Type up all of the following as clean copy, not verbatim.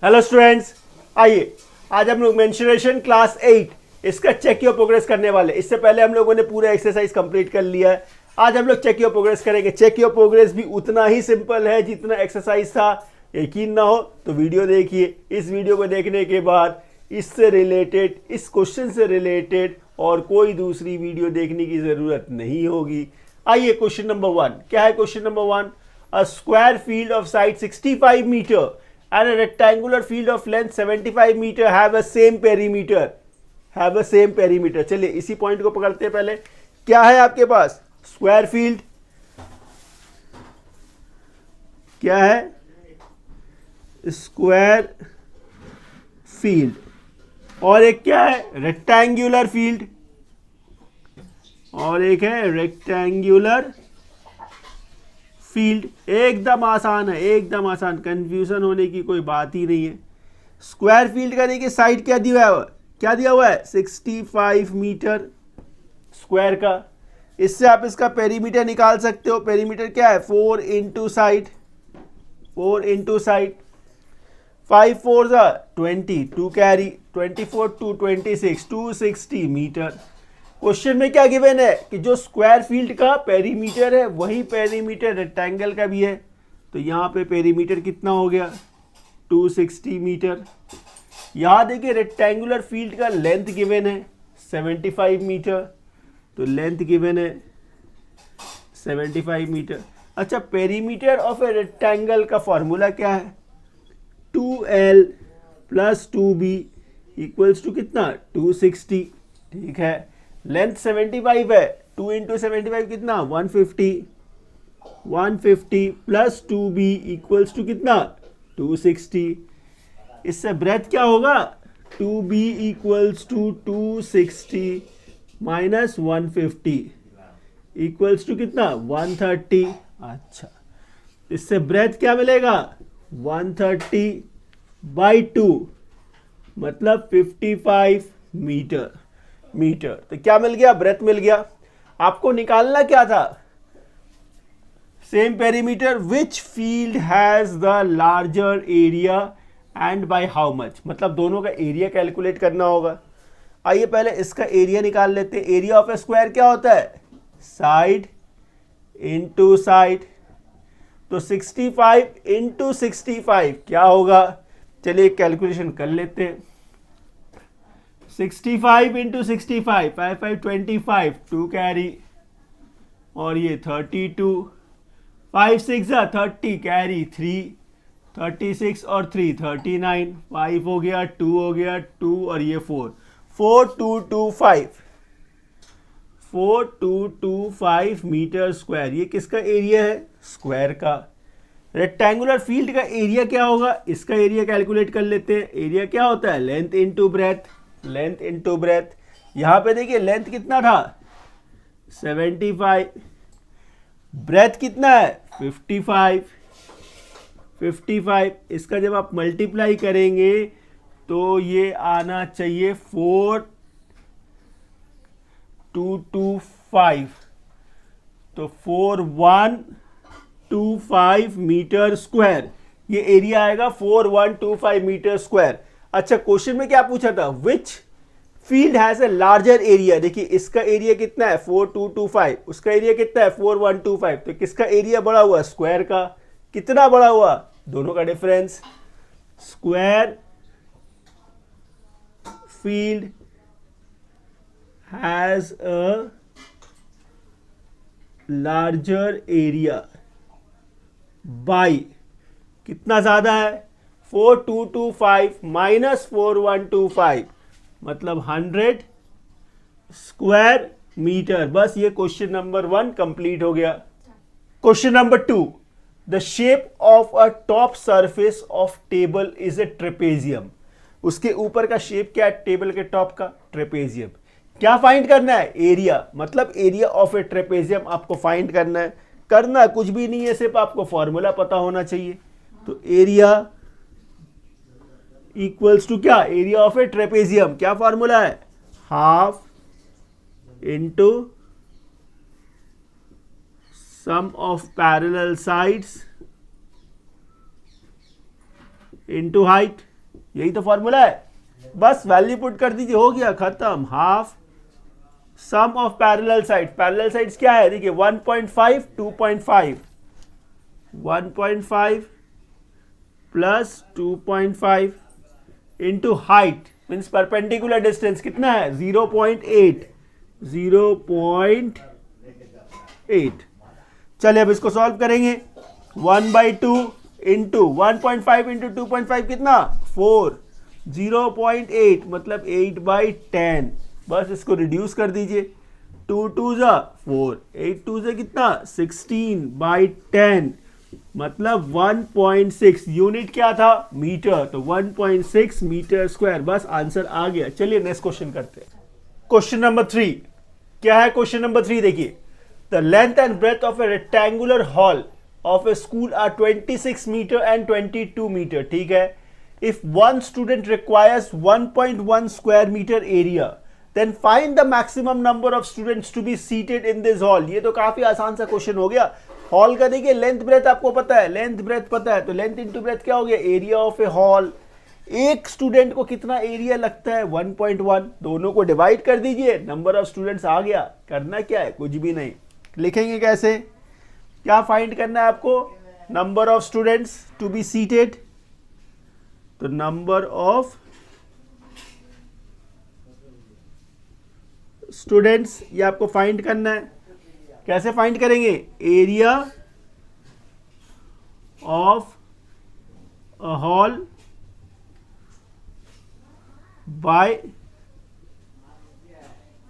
Hello students, आइए आज हम लोग मेंसुरेशन क्लास 8 इसका चेक योर प्रोग्रेस करने वाले। इससे पहले हम लोगों ने पूरा एक्सरसाइज कंप्लीट कर लिया है। आज हम लोग चेक योर प्रोग्रेस करेंगे। चेक योर प्रोग्रेस भी उतना ही सिंपल है जितना एक्सरसाइज था। यकीन ना हो तो वीडियो देखिए। इस वीडियो को देखने के बाद इससे रिलेटेड, इस क्वेश्चन से रिलेटेड और कोई दूसरी वीडियो देखने की जरूरत नहीं होगी। आइए क्वेश्चन नंबर 1। क्या है question number 1? A square field of side 65 metre and a rectangular field of length 75 meter have a same perimeter। चलिए इसी पॉइंट को पकड़ते हैं। पहले क्या है आपके पास? स्क्वायर फील्ड क्या है? Square field. और एक क्या है? Rectangular field. और एक है रेक्टेंगुलर फील्ड। एकदम आसान है, एकदम आसान, कंफ्यूजन होने की कोई बात ही नहीं है। स्क्वायर फील्ड का देखिए साइड क्या दिया हुआ है? क्या दिया हुआ है? 65 मीटर स्क्वायर का। इससे आप इसका पेरीमीटर निकाल सकते हो। पेरीमीटर क्या है? 4 into side, 4 into side. 5 4 20, 2 carry, 24 2 26, 260 metre. Question में क्या गिवन है कि जो स्क्वायर फील्ड का पेरीमीटर है वही पेरीमीटर रेक्टेंगल का भी है। तो यहाँ पे पेरीमीटर कितना हो गया? 260 मीटर। यहाँ देखिए रेक्टेंगुलर फील्ड का लेंथ गिवन है 75 मीटर। तो लेंथ गिवन है 75 मीटर। अच्छा, पेरीमीटर ऑफ ए रेक्टेंगल का फॉर्मूला क्या है? 2L plus 2B equals to कितना? 260। ठीक है, लेंथ 75 है, 2 इंटू 75 कितना? 150। 150 प्लस 2B इक्वल्स टू कितना? 260। इससे ब्रेथ क्या होगा? 2B equals to 260 minus 150 equals to कितना? 130। अच्छा, इससे ब्रेथ क्या मिलेगा? 130 बाई 2 मतलब 55 मीटर। तो क्या मिल गया? ब्रेथ मिल गया। आपको निकालना क्या था? Same perimeter. Which field has the larger area and by how much, मतलब दोनों का एरिया कैलकुलेट करना होगा। आइए पहले इसका एरिया निकाल लेते हैं। एरिया ऑफ ए स्क्वायर क्या होता है? Side into side. तो 65 इंटू 65 क्या होगा? चलिए कैलकुलेशन कर लेते हैं। 65 इंटू 65, 5 5 25, 2 कैरी, और ये 32, 5 6 30 कैरी, 3 36 और 3 39, 5 हो गया, 2 हो गया, 2 और ये 4 4225 मीटर स्क्वायर। ये किसका एरिया है? स्क्वायर का। रेक्टेंगुलर फील्ड का एरिया क्या होगा? इसका एरिया कैलकुलेट कर लेते हैं। एरिया क्या होता है? Length into breadth. Length into breadth. यहां पे देखिए लेंथ कितना था? 75। ब्रेथ कितना है? 55। इसका जब आप मल्टीप्लाई करेंगे तो ये आना चाहिए 4225। तो 4125 मीटर स्क्वायर ये एरिया आएगा। 4125 मीटर स्क्वायर। अच्छा, क्वेश्चन में क्या पूछा था? Which field has a larger area. देखिए इसका एरिया कितना है? 4225। उसका एरिया कितना है? 4125। तो किसका एरिया बड़ा हुआ? स्क्वायर का। कितना बड़ा हुआ? दोनों का difference. Square field has a larger area bye कितना ज्यादा है? 4225 माइनस 4125 मतलब 100 स्क्वायर मीटर। बस ये क्वेश्चन नंबर 1 कंप्लीट हो गया। Question number 2। The shape of a top surface of table is a trapezium. उसके ऊपर का शेप क्या है? टेबल के टॉप का ट्रेपेजियम। क्या फाइंड करना है? एरिया, मतलब एरिया ऑफ ए ट्रेपेजियम आपको फाइंड करना है। करना कुछ भी नहीं है, सिर्फ आपको फॉर्मूला पता होना चाहिए। तो एरिया इक्वल्स टू क्या? Area of a trapezium. क्या फॉर्मूला है? Half into sum of parallel sides into height। यही तो फॉर्मूला है, बस वैल्यू पुट कर दीजिए, हो गया खत्म। Half sum of parallel side, parallel sides क्या है देखिए 1.5 2.5, 1.5 plus 2.5 into height means perpendicular distance कितना है 0.8, 0.8। चलिए अब इसको सॉल्व करेंगे। 1/2 इंटू 1.5 इंटू 2.5 कितना 4, 0.8 मतलब 8/10। बस इसको रिड्यूस कर दीजिए, 2 2 जा 4, 8 2 से कितना 16/10 मतलब 1.6। यूनिट क्या था मीटर, तो 1.6 मीटर स्क्वायर। बस आंसर आ गया। चलिए नेक्स्ट क्वेश्चन करते हैं। क्वेश्चन नंबर 3 क्या है? क्वेश्चन नंबर 3 देखिए, the length and breadth of a rectangular hall of a school are 26 meter and 22 meter, ठीक है। If one student requires 1.1 square meter area, then find the maximum number of students to be seated in this hall। ये तो काफी आसान सा question हो गया। Hall का देखिए लेंथ ब्रेथ आपको पता है, लेंथ ब्रेथ पता है, तो लेंथ इंटू ब्रेथ क्या हो गया एरिया ऑफ ए हॉल। एक स्टूडेंट को कितना एरिया लगता है 1.1, दोनों को डिवाइड कर दीजिए, नंबर ऑफ स्टूडेंट्स आ गया। करना क्या है कुछ भी नहीं, लिखेंगे कैसे, क्या फाइंड करना है आपको, number of students to be seated, तो नंबर ऑफ स्टूडेंट्स ये आपको फाइंड करना है। कैसे फाइंड करेंगे, area of a hall by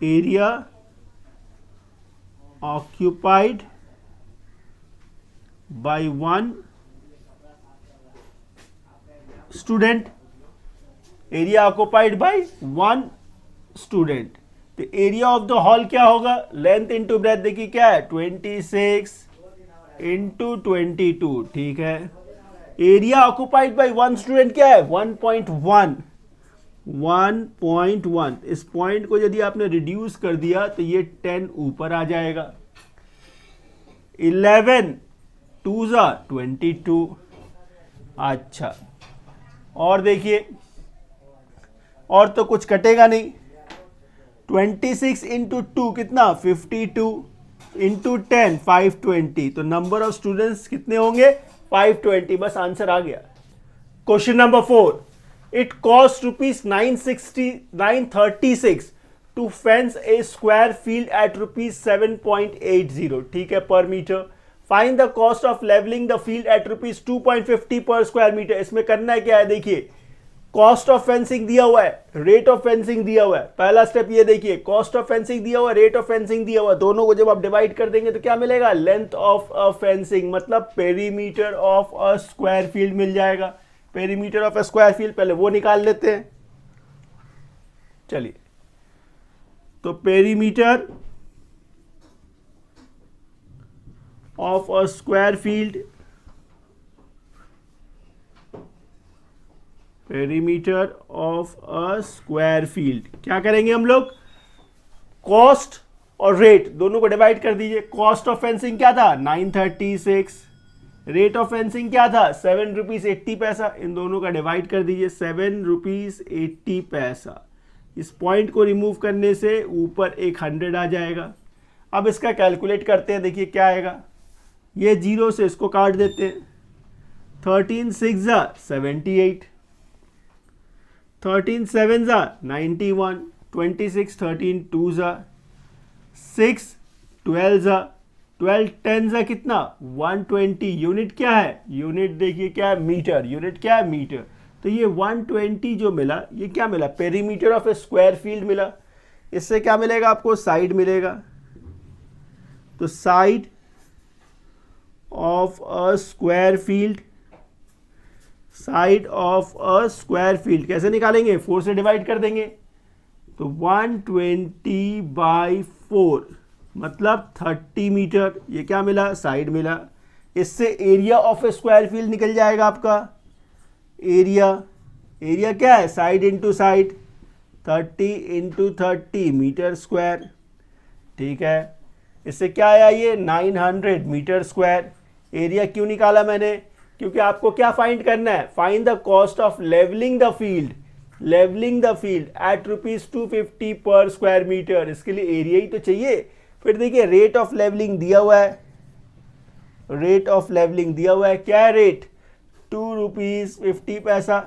area occupied by one student, area occupied by one student। तो एरिया ऑफ द हॉल क्या होगा, लेंथ इंटू ब्रेथ देखिए क्या है 26 इंटू 22, ठीक है। Area occupied by one student क्या है 1.1, 1.1। इस पॉइंट को यदि आपने रिड्यूस कर दिया तो ये 10 ऊपर आ जाएगा। 11 2 जा 22। अच्छा और देखिए और तो कुछ कटेगा नहीं, 26 इंटू 2 कितना 52 इंटू 10 520, तो नंबर ऑफ स्टूडेंट्स कितने होंगे 520। बस आंसर आ गया। Question number 4, it cost ₹936 to fence a square field at ₹7.80, ठीक है, per metre. Find the cost of levelling the field at ₹2.50 per square metre. इसमें करना है क्या है देखिए, कॉस्ट ऑफ फेंसिंग दिया हुआ है, रेट ऑफ फेंसिंग दिया हुआ है। पहला स्टेप ये देखिए, कॉस्ट ऑफ फेंसिंग दिया हुआ है, रेट ऑफ फेंसिंग दिया हुआ है, दोनों को जब आप डिवाइड कर देंगे तो क्या मिलेगा, लेंथ ऑफ अ फेंसिंग मतलब perimeter of a square field मिल जाएगा। Perimeter of a square field पहले वो निकाल लेते हैं। चलिए तो perimeter of a square field, perimeter of a square field क्या करेंगे हम लोग, कॉस्ट और रेट दोनों को डिवाइड कर दीजिए। कॉस्ट ऑफ फेंसिंग क्या था 936, रेट ऑफ फेंसिंग क्या था ₹7.80, इन दोनों का डिवाइड कर दीजिए ₹7.80। इस पॉइंट को रिमूव करने से ऊपर एक 100 आ जाएगा। अब इसका कैलकुलेट करते हैं, देखिए क्या आएगा, ये 0 से इसको काट देते हैं, 13 6 78, 13 7 91, 26 13 2 6 12 12 10 कितना 120। यूनिट क्या है, यूनिट देखिए क्या है मीटर, यूनिट क्या है मीटर। तो ये 120 जो मिला ये क्या मिला, perimeter of a square field मिला। इससे क्या मिलेगा आपको, साइड मिलेगा। तो side of a square field, side of a square field कैसे निकालेंगे, 4 से डिवाइड कर देंगे, तो 120/4 मतलब 30 मीटर। ये क्या मिला, साइड मिला। इससे area of a square field निकल जाएगा आपका, एरिया, एरिया क्या है side into side, 30 into 30 metre square, ठीक है। इससे क्या आया ये 900 मीटर स्क्वायर। एरिया क्यों निकाला मैंने, क्योंकि आपको क्या फाइंड करना है, find the cost of levelling the field at ₹250 per square metre. इसके लिए एरिया ही तो चाहिए। फिर देखिए रेट ऑफ लेवलिंग दिया हुआ है, क्या है रेट, ₹2.50।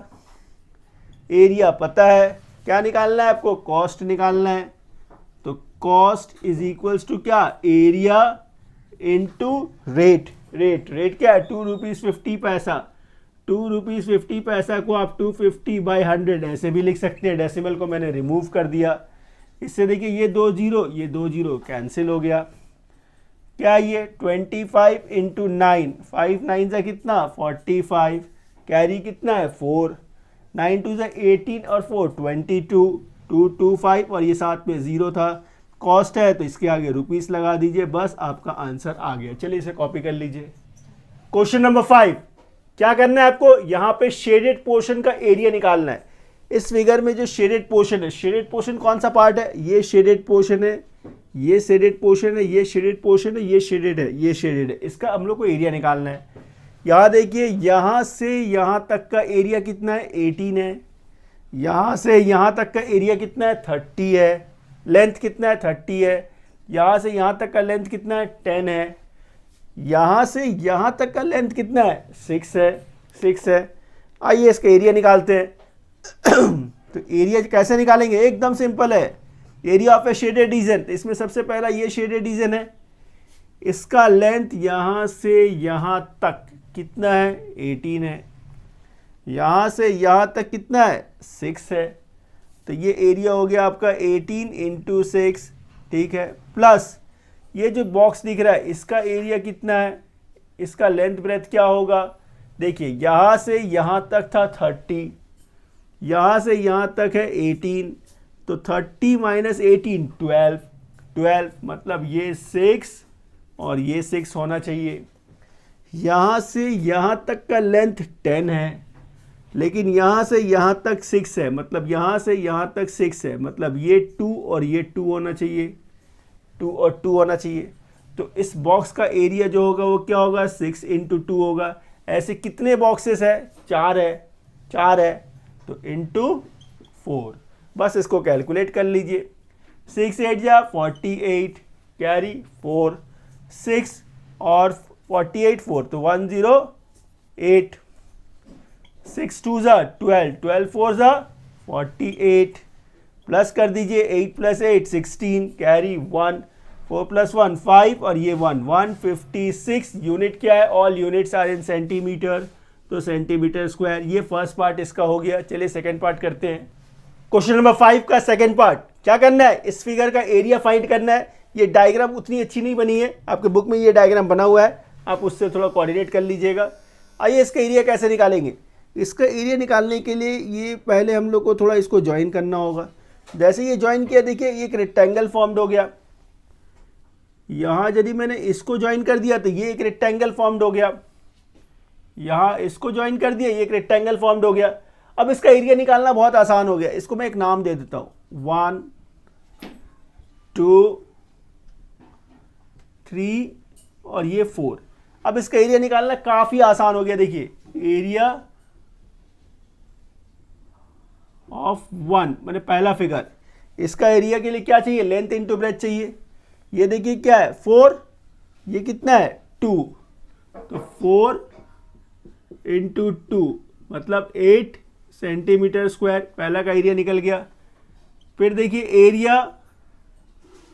एरिया पता है, क्या निकालना है आपको, कॉस्ट निकालना है। तो कॉस्ट इज इक्वल्स टू क्या, एरिया इंटू रेट क्या है, ₹2.50। ₹2.50 को आप 250/100 ऐसे भी लिख सकते हैं। डेसिमल को मैंने रिमूव कर दिया। इससे देखिए ये 2 जीरो कैंसिल हो गया। क्या ये 25 × 9, 5 9 से कितना 45, कैरी कितना है 4, 9 2 से 18 और 4 22, 225 और ये साथ में 0 था। कॉस्ट है तो इसके आगे रुपीस लगा दीजिए, बस आपका आंसर आ गया। चलिए इसे कॉपी कर लीजिए। क्वेश्चन नंबर 5, क्या करना है आपको, यहाँ पे शेडेड पोर्शन का एरिया निकालना है। इस फिगर में जो शेडेड पोर्शन है, शेडेड पोर्शन कौन सा पार्ट है, ये शेडेड पोर्शन है, ये शेडेड पोर्शन है, ये शेडेड पोर्शन है, ये शेडेड है, ये शेडेड है। इसका हम लोग को एरिया निकालना है। यहाँ देखिए यहाँ से यहाँ तक का एरिया कितना है 18 है, यहाँ से यहाँ तक का एरिया कितना है 30 है, लेंथ कितना है 30 है, यहाँ से यहाँ तक का लेंथ कितना है 10 है, यहाँ से यहाँ तक का लेंथ कितना है 6 है। आइए इसका एरिया निकालते हैं। तो एरिया कैसे निकालेंगे, एकदम सिंपल है। Area of A shaded region, इसमें सबसे पहला ये शेडेड रीजन है, इसका लेंथ यहाँ से यहाँ तक कितना है 18 है, यहाँ से यहाँ तक कितना है 6 है। तो ये एरिया हो गया आपका 18 × 6, ठीक है। प्लस ये जो बॉक्स दिख रहा है इसका एरिया कितना है, इसका लेंथ ब्रेथ क्या होगा, देखिए यहाँ से यहाँ तक था 30, यहाँ से यहाँ तक है 18, तो 30 - 18 12, मतलब ये 6 और ये 6 होना चाहिए। यहाँ से यहाँ तक का लेंथ 10 है, लेकिन यहाँ से यहाँ तक 6 है, मतलब यहाँ से यहाँ तक 6 है, मतलब ये 2 और ये 2 होना चाहिए, 2 और 2 होना चाहिए। तो इस बॉक्स का एरिया जो होगा वो क्या होगा 6 × 2 होगा। ऐसे कितने बॉक्सेस है, 4 है, तो इंटू 4, बस इसको कैलकुलेट कर लीजिए। 6 8 जा 48, कैरी 4, 6 और 48 4 तो 108, 6 2 जा 12, 12 4 जा 48, प्लस कर दीजिए 8 + 8 16, कैरी 1, 4 + 1 5 और ये 156 यूनिट क्या है, all units are in centimetre, तो सेंटीमीटर स्क्वायर। ये फर्स्ट पार्ट इसका हो गया। चलिए सेकंड पार्ट करते हैं। क्वेश्चन नंबर 5 का सेकंड पार्ट, क्या करना है, इस फिगर का एरिया फाइंड करना है। ये डायग्राम उतनी अच्छी नहीं बनी है, आपके बुक में ये डायग्राम बना हुआ है, आप उससे थोड़ा कोऑर्डिनेट कर लीजिएगा। आइए इसका एरिया कैसे निकालेंगे। इसका एरिया निकालने के लिए ये पहले हम लोग को थोड़ा इसको ज्वाइन करना होगा। जैसे ये ज्वाइन किया, देखिए एक रेक्टेंगल फॉर्म्ड हो गया। यहाँ यदि मैंने इसको ज्वाइन कर दिया तो ये एक रेक्टेंगल फॉर्म्ड हो गया, यहाँ इसको ज्वाइन कर दिया, ये एक रेक्टेंगल फॉर्म्ड हो गया। अब इसका एरिया निकालना बहुत आसान हो गया। इसको मैं एक नाम दे देता हूँ, 1 2 3 और ये 4। अब इसका एरिया निकालना काफी आसान हो गया। देखिए एरिया ऑफ 1 मैंने पहला फिगर, इसका एरिया के लिए क्या चाहिए, लेंथ इंटू ब्रेथ चाहिए। ये देखिए क्या है 4, ये कितना है 2, तो 4 × 2 मतलब 8 सेंटीमीटर स्क्वायर, पहला का एरिया निकल गया। फिर देखिए एरिया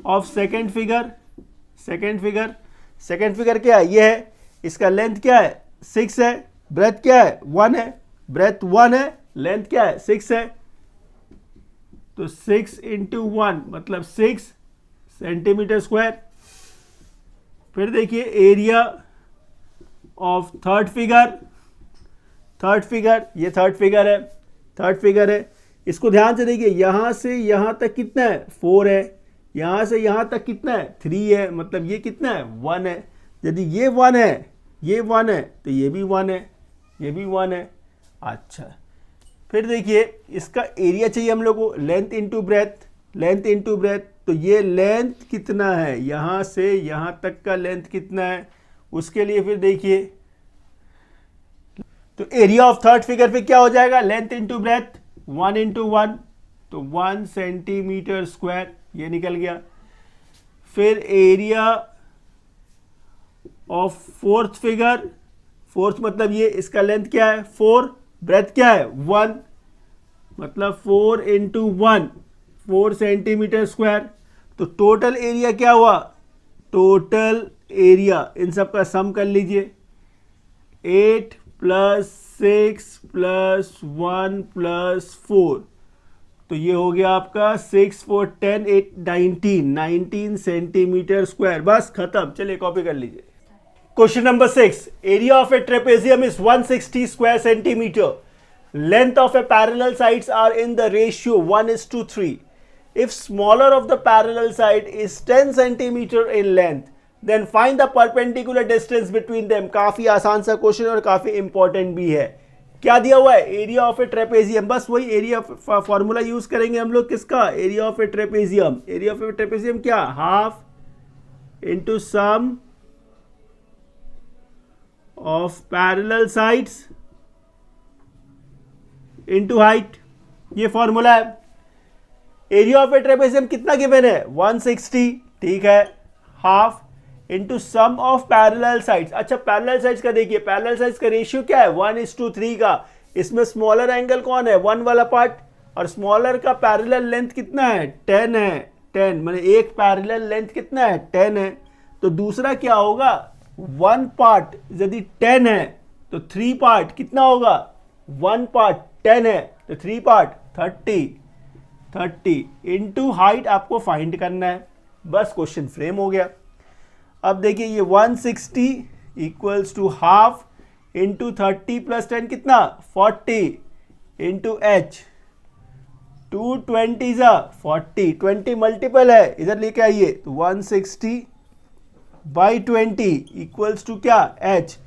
ऑफ सेकंड फिगर क्या है, ये है, इसका लेंथ क्या है 6 है, ब्रेथ क्या है 1 है, ब्रेथ 1 है, लेंथ क्या है 6 है, तो 6 × 1 मतलब 6 सेंटीमीटर स्क्वायर। फिर देखिए एरिया ऑफ थर्ड फिगर, ये थर्ड फिगर है। इसको ध्यान से देखिए, यहाँ से यहाँ तक कितना है 4 है, यहाँ से यहाँ तक कितना है 3 है, मतलब ये कितना है 1 है। यदि ये 1 है, ये 1 है, तो ये भी 1 है, ये भी 1 है। अच्छा, फिर देखिए इसका एरिया चाहिए हम लोग को, लेंथ इंटू ब्रेथ, तो ये लेंथ कितना है, यहाँ से यहाँ तक का लेंथ कितना है, उसके लिए फिर देखिए तो एरिया ऑफ थर्ड फिगर पे क्या हो जाएगा, लेंथ इंटू ब्रेथ, 1 इंटू 1, तो 1 सेंटीमीटर स्क्वायर, ये निकल गया। फिर area of fourth figure, fourth मतलब ये, इसका लेंथ क्या है 4, ब्रेथ क्या है 1, मतलब 4 इंटू 1, 4 सेंटीमीटर स्क्वायर। तो टोटल एरिया क्या हुआ, टोटल एरिया इन सब का सम कर लीजिए, 8 प्लस 6 प्लस 1 प्लस 4, तो ये हो गया आपका 6 4 10 8 19 सेंटीमीटर स्क्वायर। बस खत्म, चलिए कॉपी कर लीजिए। Question number 6, area of a trapezium is 160 square centimetre, length of a parallel sides are in the ratio 1:3. If smaller of the parallel side is 10 centimeter in length, then find the perpendicular distance between them। काफी आसान सा question और काफी important भी है। क्या दिया हुआ है, एरिया ऑफ ए ट्रेपेजियम, बस वही एरिया फॉर्मूला यूज करेंगे हम लोग, किसका, area of a trapezium. Area of a trapezium क्या, half into sum of parallel sides into height, ये फॉर्मूला है। एरिया ऑफ ए ट्रेपेजियम कितना गिवन है 160, ठीक है, half into sum of parallel sides. अच्छा पैरेलल साइड्स का देखिए, पैरेलल साइड्स का रेशियो क्या है 1:3 का। इसमें स्मॉलर एंगल कौन है 1 वाला पार्ट, और स्मॉलर का पैरेलल लेंथ कितना है 10 है, 10 माने एक पैरेलल लेंथ कितना है 10 है। तो दूसरा क्या होगा, 1 पार्ट यदि 10 है तो 3 पार्ट कितना होगा, 1 पार्ट 10 है तो 3 पार्ट 30 इंटू हाइट आपको फाइंड करना है। बस क्वेश्चन फ्रेम हो गया। अब देखिए ये 160 equals to half into 30 plus 10 कितना 40 इंटू एच, 220 जा 40, 20 मल्टीपल है इधर लेके आइए, तो 160 बाई 20 इक्वल्स टू क्या एच,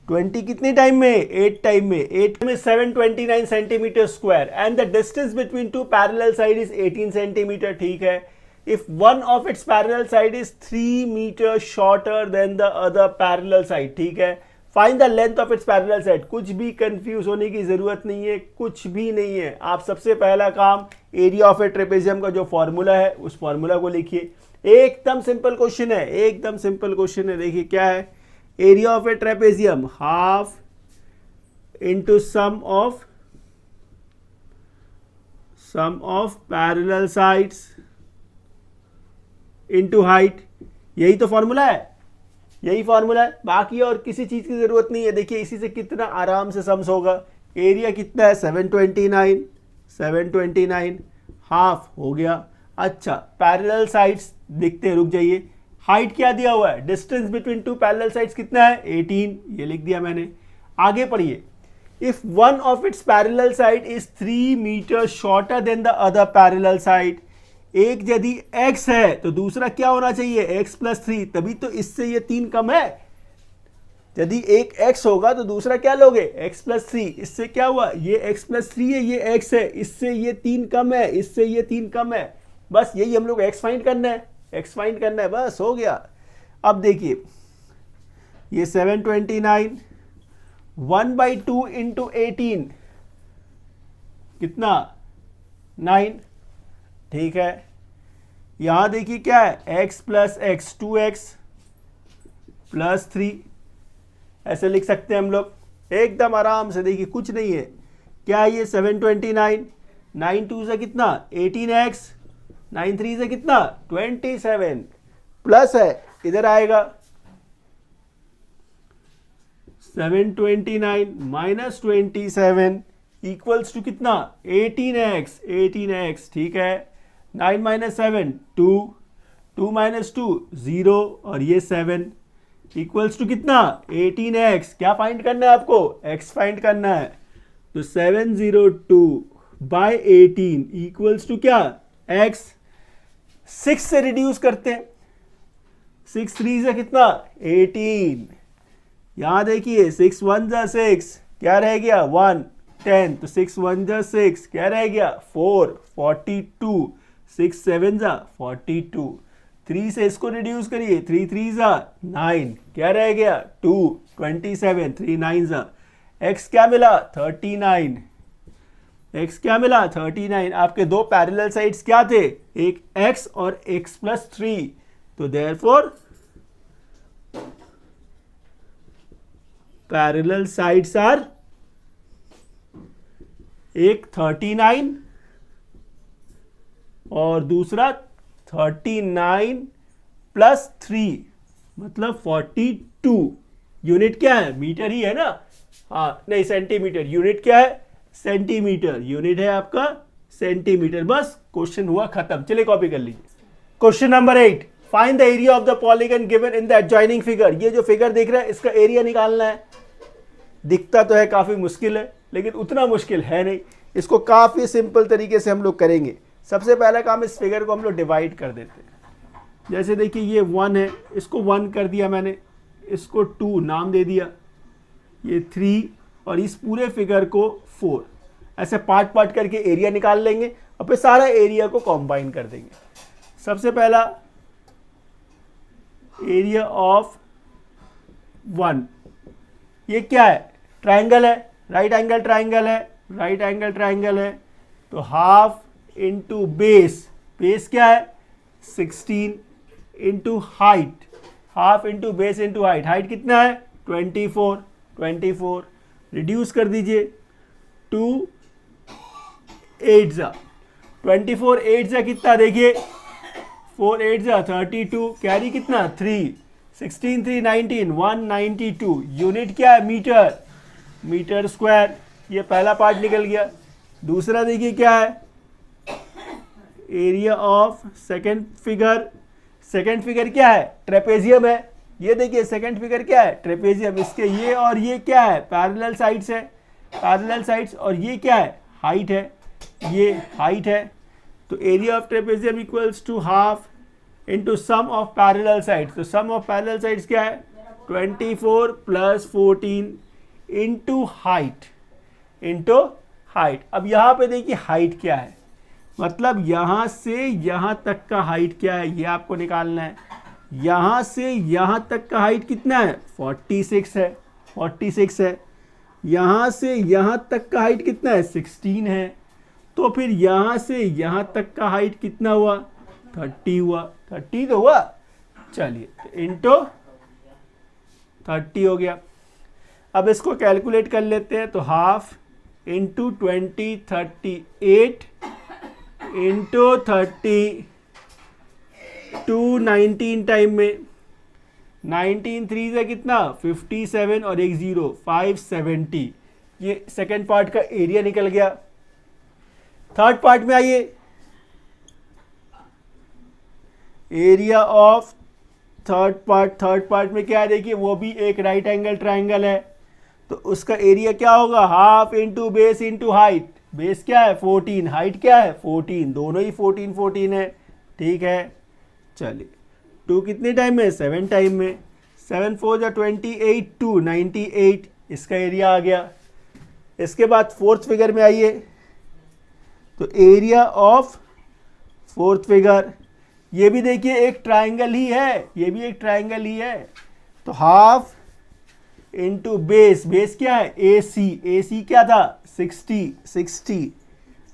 20 कितने टाइम में 8 टाइम में, 8 में 729 centimetre square, and the distance between two parallel side is 18 centimetre, ठीक है। If one of its parallel side is 3 meters shorter than the other parallel side, ठीक है, find the length of its parallel side। कुछ भी confuse होने की जरूरत नहीं है, कुछ भी नहीं है। आप सबसे पहला काम एरिया ऑफ ए ट्रेपेजियम का जो फॉर्मूला है उस फॉर्मूला को लिखिए। एकदम सिंपल क्वेश्चन है, एकदम सिंपल क्वेश्चन है। देखिए क्या है, area of a trapezium half into sum of parallel sides into height, यही तो फॉर्मूला है, यही फॉर्मूला है, बाकी और किसी चीज की जरूरत नहीं है। देखिए इसी से कितना आराम से सम्स होगा। एरिया कितना है 729 हाफ हो गया। अच्छा पैरेलल साइड्स देखते हैं, रुक जाइए। हाइट क्या दिया हुआ है, distance between two parallel sides कितना है 18, ये लिख दिया मैंने। आगे पढ़िए, if one of its parallel side is 3 metre shorter than the other parallel side, एक यदि x है तो दूसरा क्या होना चाहिए x प्लस 3, तभी तो इससे ये 3 कम है। यदि एक x होगा तो दूसरा क्या लोगे x प्लस 3, इससे क्या हुआ ये x प्लस 3 है, ये x है, इससे ये 3 कम है, इससे ये 3 कम है। बस यही हम लोग x फाइंड करना है, x फाइंड करना है, बस हो गया। अब देखिए ये 729 1/2 इंटू 18 कितना 9, ठीक है। यहां देखिए क्या है x plus x 2x plus 3, ऐसे लिख सकते हैं हम लोग एकदम आराम से। देखिए कुछ नहीं है, क्या है ये 729, 9 2 से कितना 18x, 9 3 से कितना 27, प्लस है इधर आएगा 729 माइनस 27 इक्वल्स टू कितना 18x, ठीक है। 9 माइनस 7 2, 2 माइनस 2 0 और ये 7 इक्वल्स टू कितना 18x। क्या फाइंड करना है आपको, x फाइंड करना है। तो 702 बाय 18 इक्वल्स टू क्या x। 6 से रिड्यूस करते हैं, 6 3 से कितना 18, यहां देखिए 6 1 जा 6, क्या रह गया 1 10, तो 6 1 जा 6, क्या रह गया 4 42, 6 7 जा 42, 3 से इसको रिड्यूस करिए 3 3 जा 9, क्या रह गया 2 27, 3 9 जा x क्या मिला 39, x क्या मिला 39। आपके दो पैरेलल साइड्स क्या थे, एक x और x+3, तो देयरफॉर पैरेलल साइड्स आर एक 39 और दूसरा 39 + 3 मतलब 42। यूनिट क्या है, मीटर ही है ना, हाँ नहीं सेंटीमीटर। यूनिट क्या है, सेंटीमीटर। यूनिट है आपका सेंटीमीटर। बस क्वेश्चन हुआ खत्म। चलिए कॉपी कर लीजिए। Question number 8, find the area of the polygon given in the adjoining figure. ये जो फिगर देख रहे हैं इसका एरिया निकालना है। दिखता तो है काफी मुश्किल है, लेकिन उतना मुश्किल है नहीं। इसको काफी सिंपल तरीके से हम लोग करेंगे। सबसे पहला काम, इस फिगर को हम लोग डिवाइड कर देते हैं। जैसे देखिए ये 1 है, इसको 1 कर दिया मैंने, इसको 2 नाम दे दिया, ये 3 और इस पूरे फिगर को 4। ऐसे पार्ट पार्ट करके एरिया निकाल लेंगे और फिर सारा एरिया को कंबाइन कर देंगे। सबसे पहला एरिया ऑफ 1, ये क्या है, ट्रायंगल है, राइट एंगल ट्रायंगल है, राइट एंगल ट्रायंगल है, तो हाफ इंटू बेस, बेस क्या है 16 into height, half into base into height, height कितना है 24, रिड्यूस कर दीजिए 2 8 जा 24 8 जा कितना, देखिए 4 8 जा 32, कैरी कितना 3, 16 3 19 192। यूनिट क्या है, मीटर, मीटर स्क्वायर। ये पहला पार्ट निकल गया। दूसरा देखिए क्या है, area of second figure. Second figure क्या है, ट्रेपेजियम है। ये देखिए सेकंड फिगर क्या है, ट्रेपेजियम। इसके ये और ये क्या है, पैरेलल साइड्स है, पैरेलल साइड्स। और ये क्या है, हाइट है, ये हाइट है। तो area of trapezium equals to half into sum of parallel sides. तो सम ऑफ पैरेलल साइड्स क्या है 24 + 14 इंटू हाइट, इंटू हाइट। अब यहाँ पे देखिए हाइट क्या है, मतलब यहाँ से यहाँ तक का हाइट क्या है, ये आपको निकालना है। यहाँ से यहाँ तक का हाइट कितना है 46 है, 46 है। यहाँ से यहाँ तक का हाइट कितना है 16 है। तो फिर यहाँ से यहाँ तक का हाइट कितना हुआ 30 हुआ, 30 तो हुआ। चलिए इंटू 30 हो गया। अब इसको कैलकुलेट कर लेते हैं। तो हाफ इंटू 20 38 इंटू 30 19 टाइम में 19 3 से कितना 57 और एक 0 570। ये सेकेंड पार्ट का एरिया निकल गया। थर्ड पार्ट में आइए, एरिया ऑफ थर्ड पार्ट में क्या है, देखिए वो भी एक राइट एंगल ट्रायंगल है। तो उसका एरिया क्या होगा, half into base into height. Base क्या है 14, हाइट क्या है 14, दोनों ही 14 14 है। ठीक है, चलिए 2 कितने टाइम में 7 टाइम में, 7 4 जा 28 2 98, इसका एरिया आ गया। इसके बाद फोर्थ फिगर में आइए। तो एरिया ऑफ फोर्थ फिगर, ये भी देखिए एक ट्रायंगल ही है, ये भी एक ट्रायंगल ही है। तो हाफ इंटू बेस, बेस क्या है AC, AC क्या था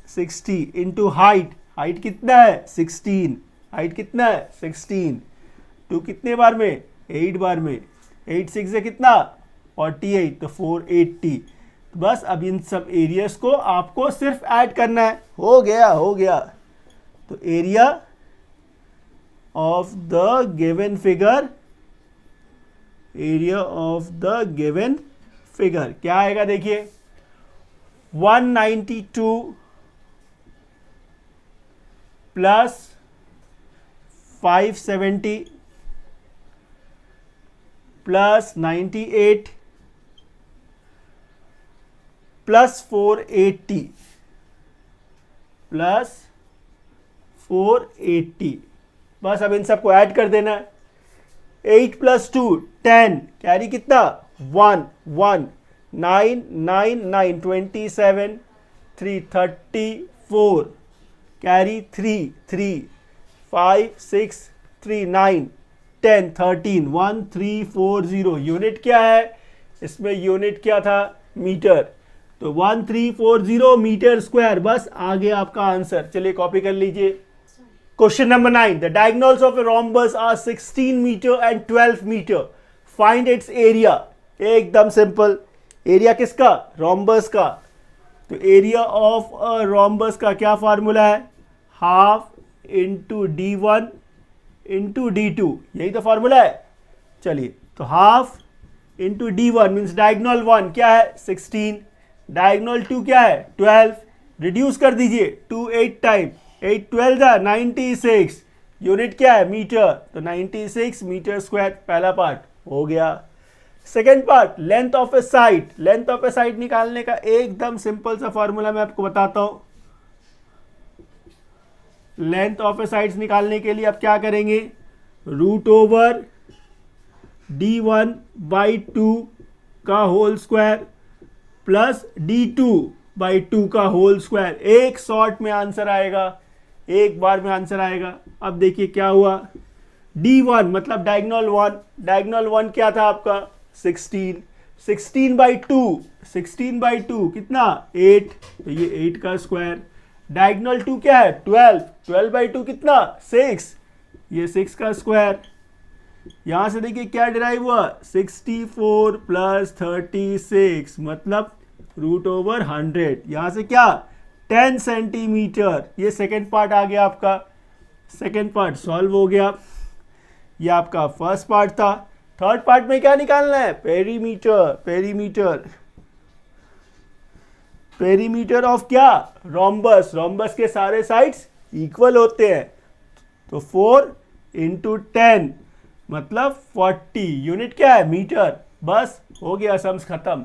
60 इंटू हाइट, हाइट कितना है 16, हाइट कितना है 16। 2 कितने बार में 8 बार में, 8 6 से कितना 48, तो 480। तो बस अब इन सब एरियाज को आपको सिर्फ ऐड करना है, हो गया। तो area of the given figure, area of the given figure क्या आएगा, देखिए 192 + 570 + 98 + 480 बस अब इन सबको ऐड कर देना है। 8 + 2 10, कैरी कितना 1 1 9 9 9 27 3 34, कैरी 3 3 5 6 3 9 10 13 1 3 4 0। यूनिट क्या है इसमें, यूनिट क्या था मीटर, तो 1340 मीटर स्क्वायर। बस आ गया आपका आंसर। चलिए कॉपी कर लीजिए। Question number 9, the diagonals of a rhombus are 16 metre and 12 metre, find its area. एकदम सिंपल, एरिया किसका? रोम्बस का। तो एरिया ऑफ अ रोम्बस का क्या फार्मूला है? Half into D1 into D2, यही तो फार्मूला है। चलिए, तो half into D1 means diagonal 1 क्या है? 16, डायगोनल 2 क्या है? 12, रिड्यूस कर दीजिए, 2 8 टाइम, 8 12 जा 96, यूनिट क्या है? मीटर, तो 96 मीटर स्क्वायर। पहला पार्ट हो गया। Second part, length of A side. Length of A side निकालने का एकदम सिंपल सा फॉर्मूला मैं आपको बताता हूं। लेंथ ऑफ ए साइड्स निकालने के लिए आप क्या करेंगे? रूट ओवर D1 बाई 2 का whole square plus D2 by 2 का होल स्क्वायर। एक शॉर्ट में आंसर आएगा, एक बार में आंसर आएगा। अब देखिए क्या हुआ। D1 मतलब डायगोनल 1, डायगोनल 1 क्या था आपका? 16, 16 बाई 2, 16 बाई 2 कितना? 8, तो ये 8 का स्क्वायर। डायगोनल 2 क्या है? 12, 12 बाई 2 कितना? 6, ये 6 का स्क्वायर। यहां से देखिए क्या डिराइव हुआ? 64 प्लस 36 मतलब रूट ओवर 100। यहां से क्या? 10 सेंटीमीटर। ये सेकेंड पार्ट आ गया आपका। सेकेंड पार्ट सॉल्व हो गया। ये आपका फर्स्ट पार्ट था। थर्ड पार्ट में क्या निकालना है? पेरीमीटर। पेरीमीटर, पेरीमीटर ऑफ क्या? रोम्बस। रोम्बस के सारे साइड्स इक्वल होते हैं, तो 4 इंटू 10 मतलब 40, यूनिट क्या है? मीटर। बस हो गया, सम्स खत्म।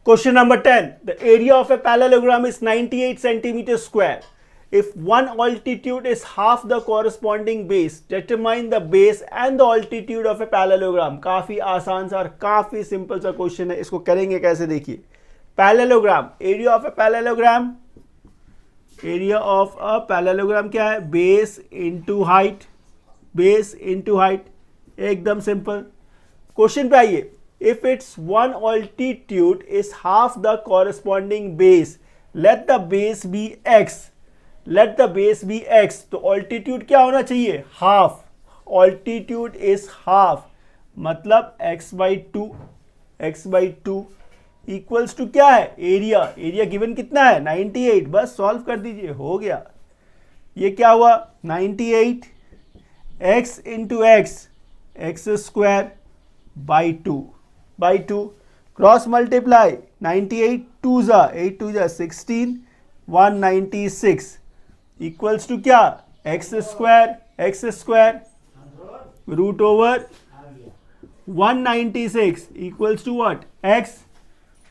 Question number 10, the area of a parallelogram is 98 centimetre square. If one altitude is half the corresponding base, determine the base and the altitude of a parallelogram। काफी आसान सा और काफी सिंपल सा क्वेश्चन है। इसको करेंगे कैसे? देखिए, parallelogram, area of a parallelogram, area of a parallelogram क्या है? Base into height, base into height. एकदम सिंपल। क्वेश्चन पे आइए। If its one altitude is half the corresponding base, let the base be x, let the base be x। तो altitude क्या होना चाहिए? Half. Altitude is half मतलब x by 2, x by 2 equals to क्या है? Area. Area given कितना है? 98। बस सॉल्व कर दीजिए, हो गया। ये क्या हुआ? 98 x into x square by 2, by 2 cross multiply, 98 2 जा 8 2 जा 16, 196 इक्वल्स टू क्या? X square root over 196 equals to what? x,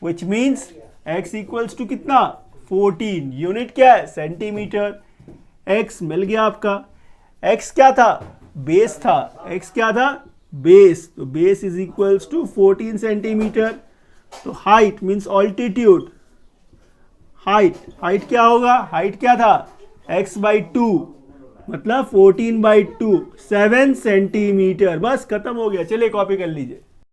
which means x equals to कितना? 14, यूनिट क्या है? सेंटीमीटर। x मिल गया आपका। x क्या था? बेस था। x क्या था? बेस। तो base is equals to 14 centimetre. तो हाइट मीन्स ऑल्टीट्यूड, हाइट क्या होगा? हाइट क्या था? x बाई 2 मतलब 14 बाई 2, 7 सेंटीमीटर। बस खत्म हो गया। चलिए कॉपी कर लीजिए।